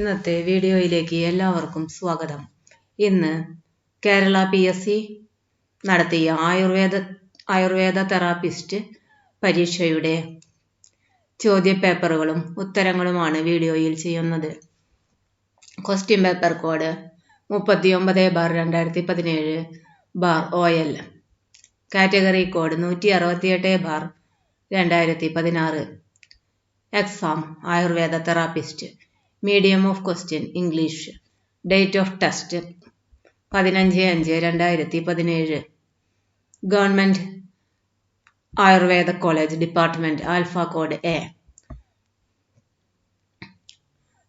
ഇന്നത്തെ വീഡിയോയിലേക്ക് എല്ലാവർക്കും സ്വാഗതം. ഇന്ന് കേരള PSC നടത്തിയ ആയുർവേദ തെറാപ്പിസ്റ്റ് പരീക്ഷയുടെ ചോദ്യപേപ്പറുകളും ഉത്തരങ്ങളുമാണ് വീഡിയോയിൽ ചെയ്യുന്നത്. Question paper code 39/2017/OL, category code 168/2016. Exam Ayurveda therapist. Medium of question English. Date of test 15/5/2017. Government Ayurveda college department, alpha code A.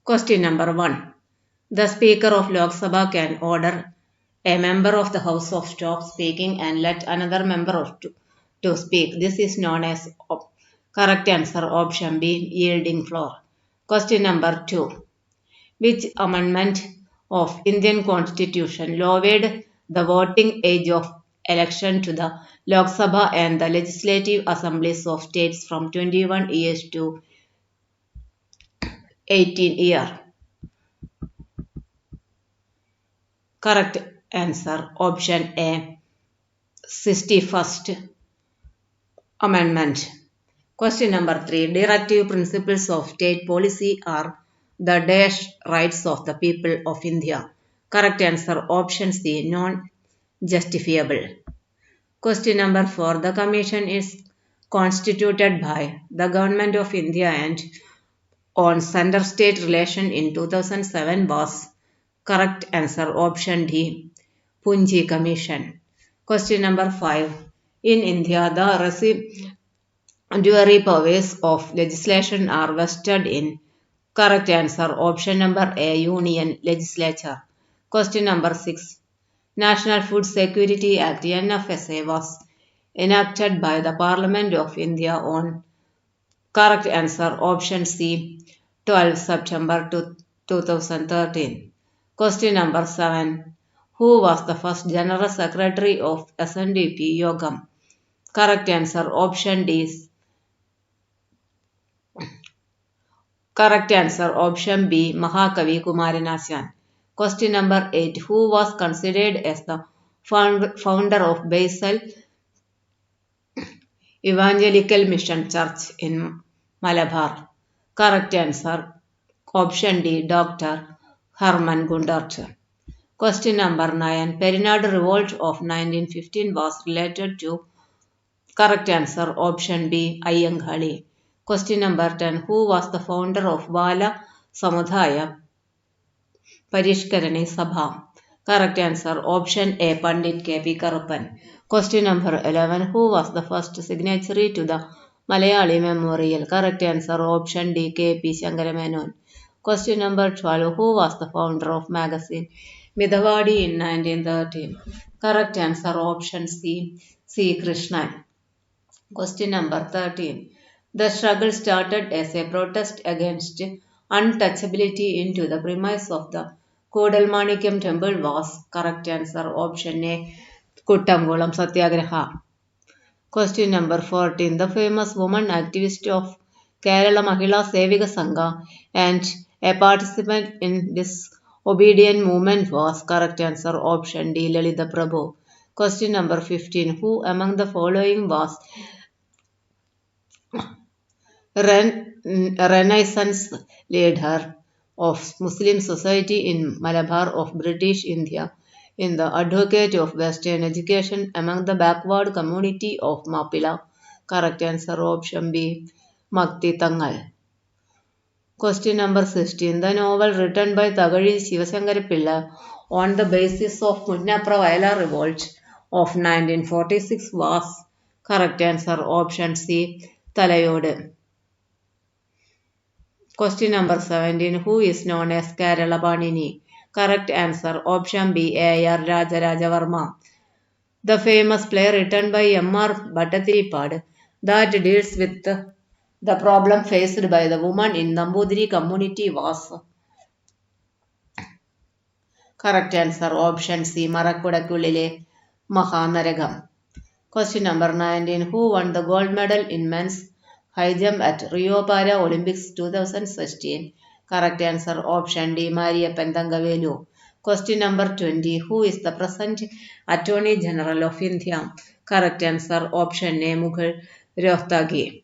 Question number 1. The Speaker of Lok Sabha can order a member of the House of stop speaking and let another member to speak. This is known as correct answer option B, yielding floor. Question number 2. Which amendment of Indian Constitution lowered the voting age of election to the Lok Sabha and the legislative assemblies of states from 21 years to 18 years? Correct answer option A, 61st amendment. Question number 3. Directive principles of state policy are the dash rights of the people of India. Correct answer option C, non-justifiable. Question number 4. The commission is constituted by the Government of India and on center-state relation in 2007 was. Correct answer option D, Punji Commission. Question number 5. In India, the residuary powers of legislation are vested in. Correct answer option number A, Union Legislature. Question number 6. National Food Security Act NFSA was enacted by the Parliament of India on. Correct answer option C, 12 September 2013. Question number 7. Who was the first General Secretary of SNDP Yogam? Correct answer option D. Correct answer option B, Mahakavi Kumaranasyan. Question number 8. Who was considered as the founder of Basil Evangelical Mission Church in Malabar? Correct answer option D, Dr. Herman Gundert. Question number 9. Perinad Revolt of 1915 was related to. Correct answer option B, Ayyangali. Question number 10. Who was the founder of Bala Samudaya Parishkarani Sabha? Correct answer option A, Pandit K.P. Karuppan. Question number 11. Who was the first signatory to the Malayali Memorial? Correct answer option D, K.P. Shankaramenon. Question number 12. Who was the founder of magazine Midavadi in 1913? Correct answer option C, C. Krishnan. Question number 13. The struggle started as a protest against untouchability into the premise of the Kodalmanikam temple was. Correct answer option A, Kuttamkulam Satyagraha. Question number 14. The famous woman activist of Kerala Mahila Sevika Sangha and a participant in disobedient movement was. Correct answer option D, Lalita Prabhu. Question number 15. Who among the following was Renaissance leader of Muslim society in Malabar of British India in the advocate of Western education among the backward community of Mappila? Correct answer option B, Makti Tangal. Question number 16. The novel written by Thagazhi Sivasankara Pillai on the basis of Punnapra Vayala revolt of 1946 was. Correct answer option C, Thalayodu. Question number 17. Who is known as Kerala Panini? Correct answer option B, A.R. Rajarajavarma. The famous play written by M.R. Bhattattiripad that deals with the problem faced by the woman in Nambudiri community was. Correct answer option C, Marakkudakullile Mahanaragam. Question number 19. Who won the gold medal in men's high jump at Rio Para Olympics 2016? Correct answer option D. Mariappan Thangavelu. Question number 20. Who is the present Attorney General of India? Correct answer option A. Mughal Rohtagi.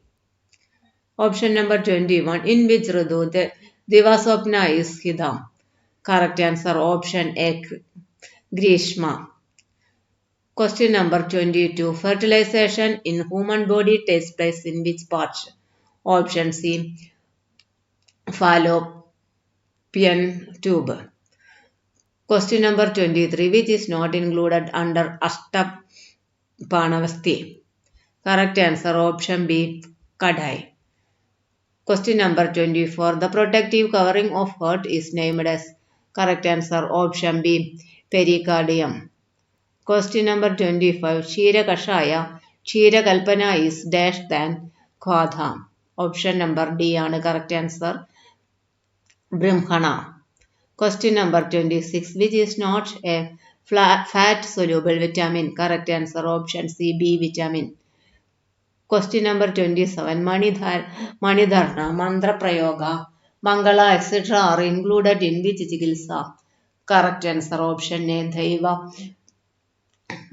Option number 21. In which Ritu Divaswapna is Hidam? Correct answer option A. Grishma. Question number 22. Fertilization in human body takes place in which part? Option C. Fallopian tube. Question number 23. Which is not included under Ashtapanavasti? Correct answer option B. Kadai. Question number 24. The protective covering of heart is named as. Correct answer option B. Pericardium. Question number 25. Kshira Kashaya, Kshira Kalpana is dash than Khwadha. Option number D ആണ് correct answer. Brahmana. Question number 26. Which is not a fat soluble vitamin? Correct answer option C. B vitamin. Question number 27. Manidharna, Mantra Prayoga, Mangala, etc. are included in which Chikilsa? Correct answer option A. Daiva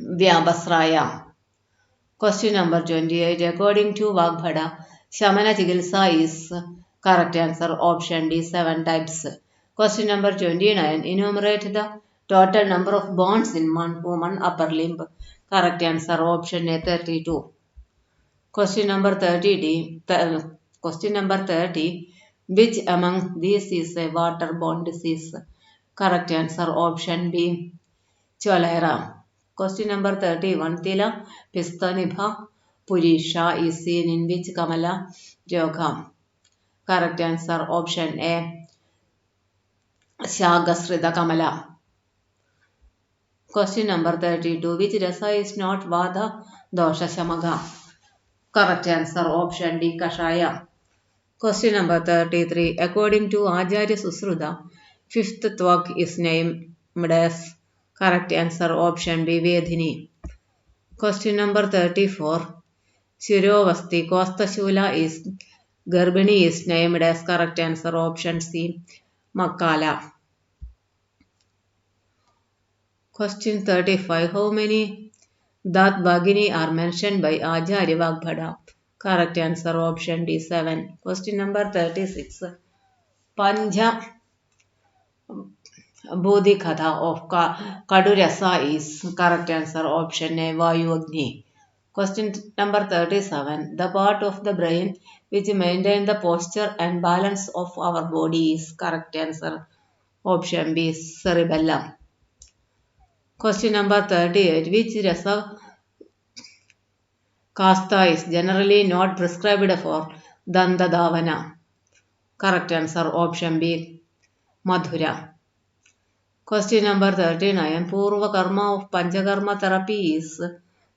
Vyabasraya. Question number 28. According to Vagbhada, Shamana Chikilsa is. Correct answer option D. 7 types. Question number 29. Enumerate the total number of bones in one human upper limb. Correct answer option A. 32. Question number 30. Question number 30. Which among these is a waterborne disease? Correct answer option B. Cholera. Question number 31. Tila Pistanibha Purisha is seen in which Kamala Yoga? Correct answer option A. Shagasrita Kamala. Question number 32. Which rasa is not Vada Dosha Shamaga? Correct answer option D. Kashaya. Question number 33. According to Acharya Susruta, fifth twak is named as. Correct answer option B. Vedhini. Question number 34. Shirovasti Kostashula is Garbini is named as. Correct answer option C. Makala. Question 35. How many Dat Bhagini are mentioned by Acharya Vagbhada? Correct answer option D. 7. Question number 36. Panja Bodhikatha of Kadurasa is. Correct answer option A. Vayu. Question number 37. The part of the brain which maintains the posture and balance of our body is. Correct answer option B. Cerebellum. Question number 38. Which rasa kasta is generally not prescribed for Danda Davana? Correct answer option B. Madhura. Question number 39. Purva karma of Panchakarma therapy is.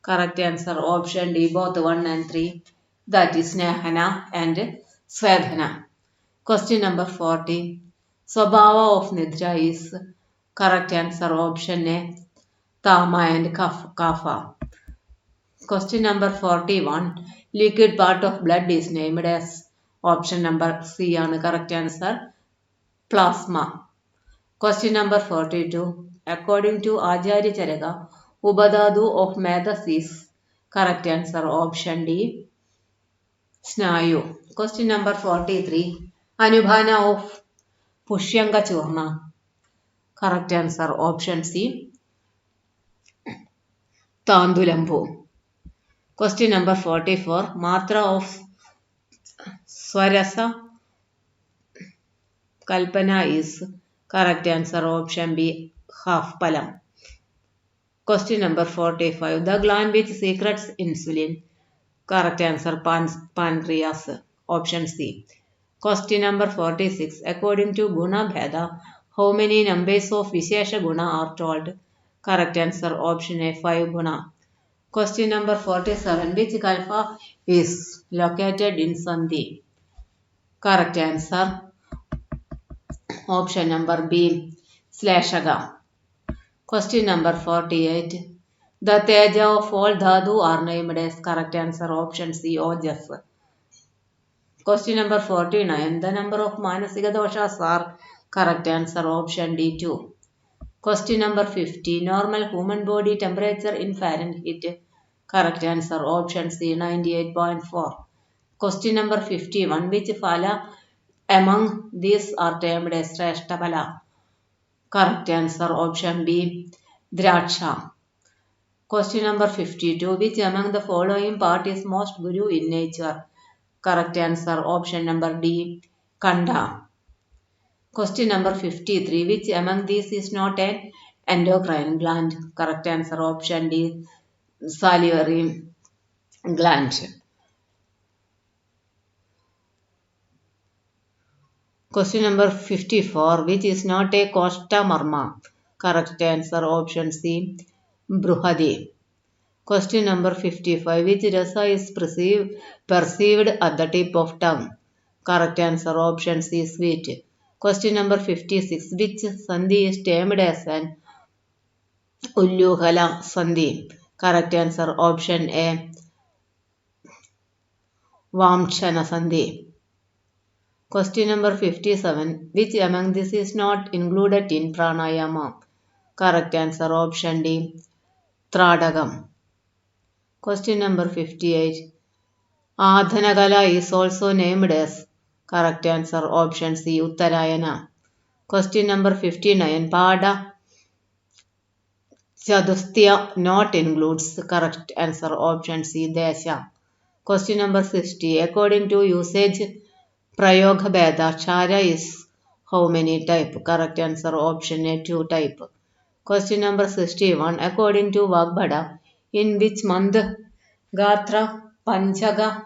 Correct answer option D. Both 1 and 3. That is Snehana and Svedhana. Question number 40. Swabhava of Nidra is. Correct answer option A. Tama and Kapha. Question number 41. Liquid part of blood is named as. Option number C on correct answer. Plasma. Question number 42. According to Acharya Charaka, Ubadadu of Medas is. Correct answer option D. Snayu. Question number 43. Anubhana of Pushyanga Churna. Correct answer option C. Tandulambu. Question number 44. Matra of Swarasa Kalpana is. Correct answer option B. Half Palam. Question number 45. The gland which secretes insulin. Correct answer pancreas. Option C. Question number 46. According to Guna Bheda, how many numbers of Vishesha Guna are told? Correct answer option A. 5 Guna. Question number 47. Which kalpa is located in Sandhi? Correct answer option number B. Slashaga. Question number 48. The Teja of all Dhatu are named as. Correct answer option C. Ojas. Question number 49. The number of manasika doshas are. Correct answer option D 2. Question number 50. Normal human body temperature in Fahrenheit. Correct answer option C 98.4. Question number 51. Which phala among these are termed as Shrestha? Correct answer option B Draksha. Question number 52. Which among the following part is most guru in nature? Correct answer option number D Kanda. Question number 53. Which among these is not an endocrine gland? Correct answer option D salivary gland. Question number 54. Which is not a costa marma? Correct answer option C Bruhadi. Question number 55. Which rasa is perceived at the tip of tongue? Correct answer option C sweet. Question number 56. Which sandhi is termed as an Ulluhala sandhi? Correct answer option A Vamshana sandhi. Question number 57. Which among this is not included in pranayama? Correct answer option D Tradagam. Question number 58. Adhanagala is also named as. Correct answer option C Uttarayana. Question number 59. Pada Chadustya not includes. Correct answer option C Desha. Question number 60. According to usage, Prayoga Beda Chara is how many type? Correct answer option A 2 type. Question number 61. According to Vagbhada, in which month Gatra Panchaga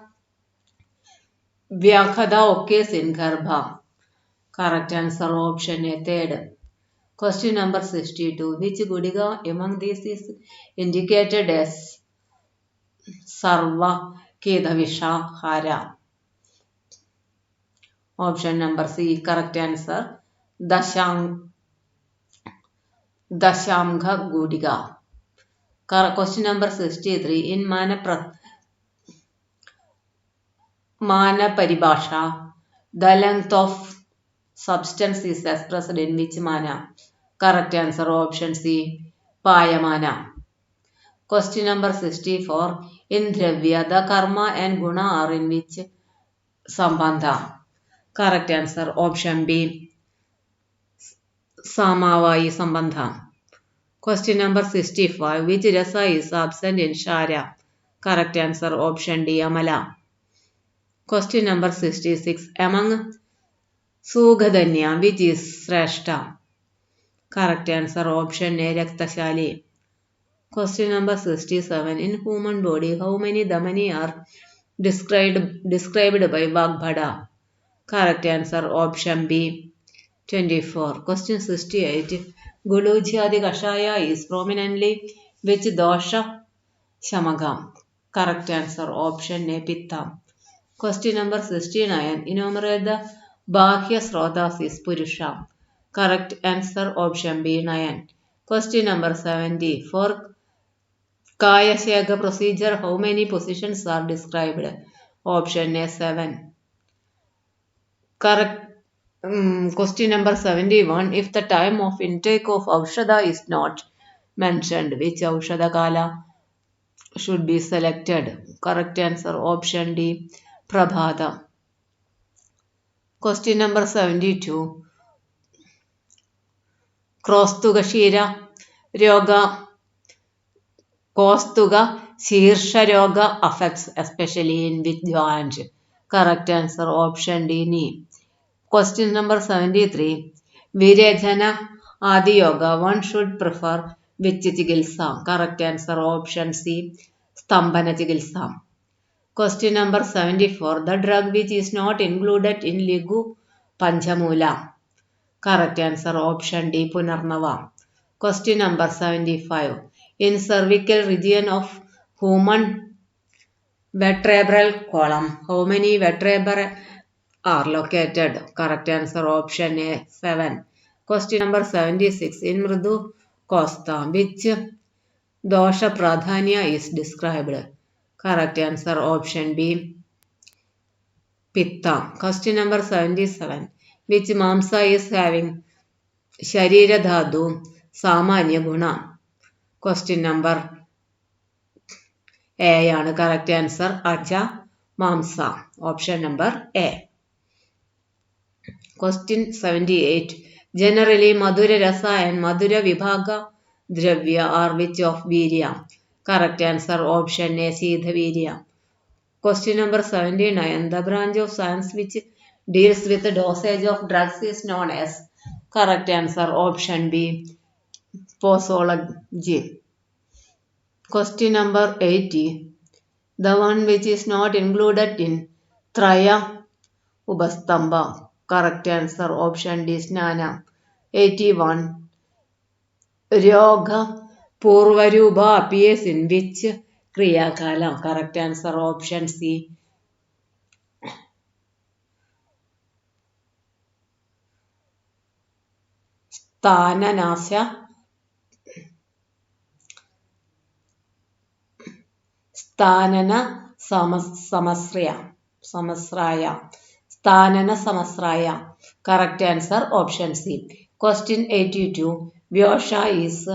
Vyakhada occurs in Garbha? Correct answer option A third. Question number 62. Which Gudiga among these is indicated as Sarva Kedavisha Hara? Option number C. Correct answer Dashamgha Gudiga. Question number 63. In Mana Paribhasha, the length of substance is expressed in which mana? Correct answer option C Payamana. Question number 64. In Dravya, the karma and guna are in which sambandha? Correct answer option B Samavayi sambandha. Question number 65. Which rasa is absent in Shara? Correct answer option D Amala. Question number 66. Among Sugadanya, which is Srashta? Correct answer option A Raktashali. Question number 67. In human body, how many dhamani are described by Vagbhada? Correct answer option B 24. Question 68. Gulujyadi Kashaya is prominently which dosha shamagam? Correct answer option A Pitta. Question number 69. Enumerate the Bhakya Srotas is Purusha. Correct answer option B 9. Question number 70. For Kaya Shaga procedure, how many positions are described? Option A 7. Correct. Question number 71. If the time of intake of Aushadha is not mentioned, which Aushadha Kala should be selected? Correct answer option D Prabhada. Question number 72. Kostuga Shira Ryoga Kostuga Shirsha Roga affects especially in which joint? Correct answer option D knee. Question number 73. Virejana Adi Yoga, one should prefer which chikilsa? Correct answer option C Stambhana chikilsa. Question number 74. The drug which is not included in Ligu Panchamula? Correct answer option D Punarnava. Question number 75. In cervical region of human vertebral column, how many vertebrae are located? Correct answer option A 7. Question number 76. In Mridu Costa, which dosha pradhanya is described? Correct answer option B Pitta. Question number 77. Which Mamsa is having Sharira Dhatu Samanya Guna? Question number A ആണ് correct answer. Aja Mamsa. Option number A. Question 78. Generally, Madhura Rasa and Madhura Vibhaga Dravya are which of Virya? Correct answer. Option A. Siddha Virya. Question number 79. The branch of science which deals with the dosage of drugs is known as. Correct answer. Option B. Posology. Question number 80. The one which is not included in Traya Ubastamba. Correct answer. Option D. Snana. 81. Ryoga Purvaruba appears in which Kriyakala? Correct answer. Option C. Stananasya. Stanana Samasraya. Stanana Samasraya. Correct answer. Option C. Question 82. Vyosha is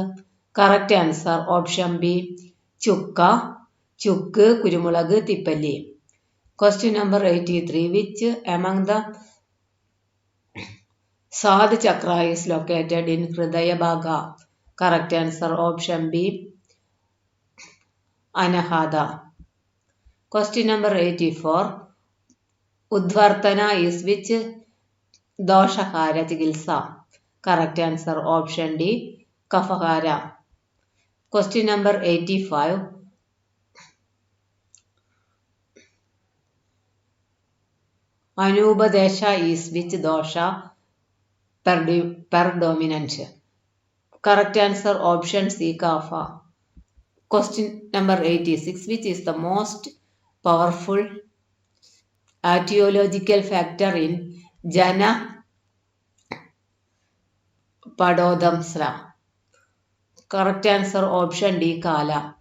correct answer. Option B. Chukka, Chukku, Kurumulagu, Tippalli. Question number 83. Which among the Sad Chakra is located in Hridaya Bhaga? Correct answer. Option B. Anahata. Question number 84. Udvartana is which Doshakara Chikilsa? Correct answer. Option D. Kafahara. Question number 85. Anubadesha is which dosha predominant? Correct answer. Option C. Kapha. Question number 86. Which is the most powerful etiological factor in Jana Padodamsra? Correct answer. Option D. Kala.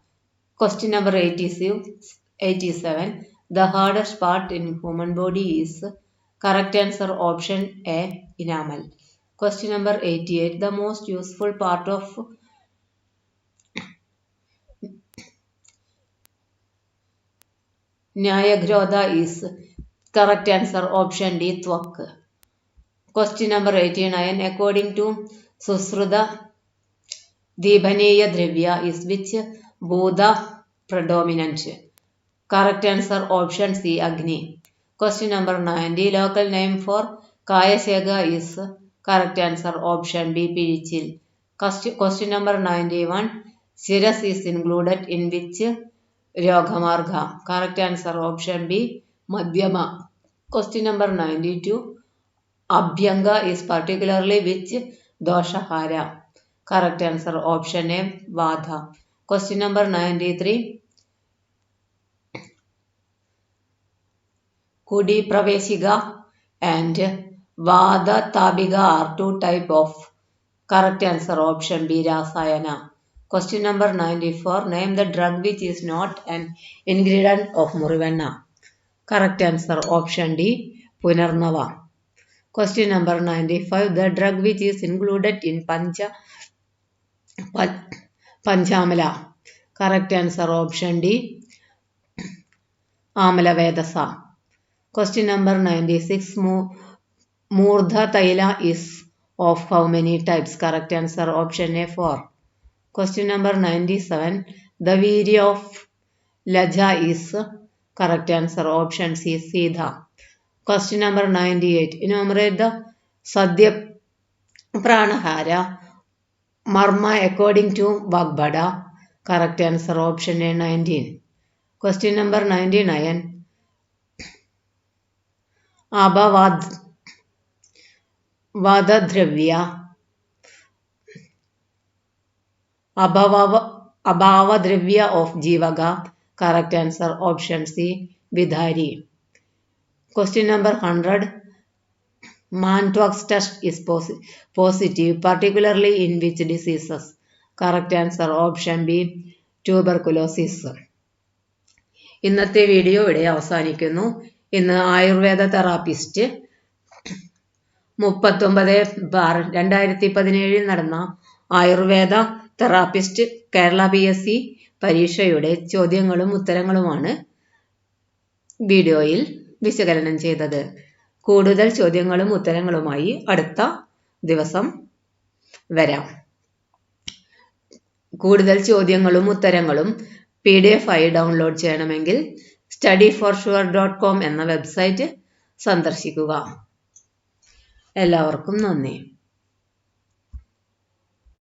Question number 87. The hardest part in human body is. Correct answer. Option A. Enamel. Question number 88. The most useful part of Nyagrodha is. Correct answer. Option D. Twak. Question number 89. According to Susruta, Dibhaneya Dravya is which Bodha predominant? Correct answer. Option C. Agni. Question number 90. Local name for Kayasega is. Correct answer. Option B. Pirichil. Question number 91. Siras is included in which Ryogamarga? Correct answer. Option B. Madhyama. Question number 92. Abhyanga is particularly which Doshahara? Correct answer. Option A. Vada. Question number 93. Kudi Praveshiga and Vada Tabiga are two types of. Correct answer. Option B. Rasayana. Question number 94. Name the drug which is not an ingredient of Murivanna. Correct answer. Option D. Punarnava. Question number 95. The drug which is included in Panchamala. Correct answer. Option D. Amala Vedasa. Question number 96. Murdha Taila is of how many types? Correct answer. Option A. 4. Question number 97. The Virya of Laja is. Correct answer. Option C. Siddha. Question number 98. Enumerate the Sadhya Pranahara Marma according to Vagbhada. Correct answer. Option A. 19. Question number 99. Abhavadravya of Jivaga. Correct answer. Option C. Vidhari. Question number 100. Mantoux test is positive, particularly in which diseases? Correct answer. Option B. Tuberculosis. ഇന്നത്തെ video ഇവിടെ അവസാനിക്കുന്നു. ഇന്ന് Ayurveda therapist 39/2017 നടന്ന Ayurveda therapist Kerala PSC പരീക്ഷയുടെ ചോദ്യങ്ങളും ഉത്തരങ്ങളുമാണ് വീഡിയോയിൽ വിശകലനം ചെയ്തത്. കൂടുതൽ ചോദ്യങ്ങളും ഉത്തരങ്ങളുമായി അടുത്ത ദിവസം വരാം. കൂടുതൽ ചോദ്യങ്ങളും ഉത്തരങ്ങളും PDF ആയി ഡൗൺലോഡ് ചെയ്യണമെങ്കിൽ studyforsure.com എന്ന വെബ്സൈറ്റ് സന്ദർശിക്കുക. എല്ലാവർക്കും നന്ദി.